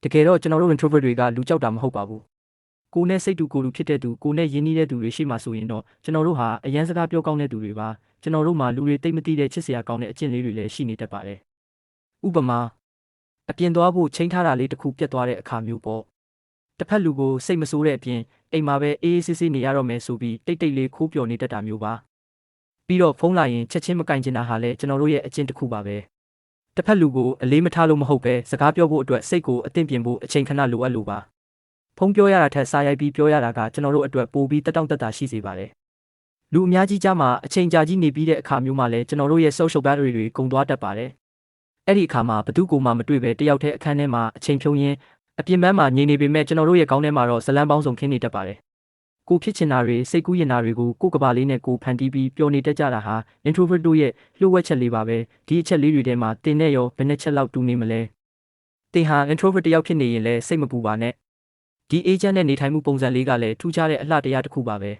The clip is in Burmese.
တကယ်တော့ကျွန်တော်တို့ introvert တွေကလူကြောက်တာမဟုတ်ပါဘူးကိုယ်နဲ့စိတ်တူကိုယ်လူဖြစ်တဲ့သူကိုယ်နဲ့ရင်းနှီးတဲ့သူတွေရှိမှဆိုရင်တော့ကျွန်တော်တို့ဟာအရန်စကားပြောကောင်းတဲ့သူတွေပါကျွန်တော်တို့မှာလူတွေတိတ်မသိတဲ့ချစ်စရာကောင်းတဲ့အကျင့်လေးတွေလည်းရှိနေတတ်ပါတယ်ဥပမာအပြင်သွားဖို့ချိန်ထားတာလေးတစ်ခုပြတ်သွားတဲ့အခါမျိုးပေါ့တစ်ဖက်လူကိုစိတ်မဆိုးတဲ့အပြင်အိမ်မှာပဲအေးအေးဆေးဆေးနေရတော့မယ်ဆိုပြီးတိတ်တိတ်လေးခိုးပျော်နေတတ်တာမျိုးပါပြီးတော့ဖုန်းလာရင်ချက်ချင်းမကင်ချင်တာဟာလည်းကျွန်တော်တို့ရဲ့အကျင့်တစ်ခုပါပဲတစ်ဖက်လူကိုအလေးမထားလို့မဟုတ်ပဲစကားပြောဖို့အတွက်စိတ်ကိုအသင့်ပြင်ဖို့အချိန်ခဏလိုအပ်လို့ပါဖုန်းပြောရတာထက်စာရိုက်ပြီးပြောရတာကကျွန်တော်တို့အတွက်ပိုပြီးတက်တောင့်တက်တာရှိစေပါတယ်လူအများကြီးကြားမှာအချိန်ကြာကြီးနေပြီးတဲ့အခါမျိုးမှာလည်းကျွန်တော်တို့ရဲ့ social battery တွေကုန်သွားတတ်ပါတယ်အဲ့ဒီအခါမှာဘသူ့ကိုမှမတွေ့ပဲတယောက်တည်းအခန်းထဲမှာအချိန်ဖြုံးရင်းအပြင်ပန်းမှာငြိမ်နေပေမဲ့ကျွန်တော်တို့ရဲ့ခေါင်းထဲမှာတော့ဇလန်းပေါင်းစုံခင်းနေတတ်ပါတယ်ကိုဖြစ်ချင်တာတွေစိတ်ကူးရင်တာတွေကိုကိုယ်ကဘာလေးနဲ့ကိုဖန်တီးပြီးပျော်နေတတ်ကြတာဟာ introvert တို့ရဲ့လှုပ်ဝက်ချက်လေးပါပဲဒီအချက်လေးတွေထဲမှာတင်နဲ့ရောဘယ်နှချက်လောက်တူနေမလဲတင်ဟာ introvert တယောက်ဖြစ်နေရင်လည်းစိတ်မပူပါနဲ့ဒီ agent နဲ့နေထိုင်မှုပုံစံလေးကလည်းထူးခြားတဲ့အလှတရားတစ်ခုပါပဲ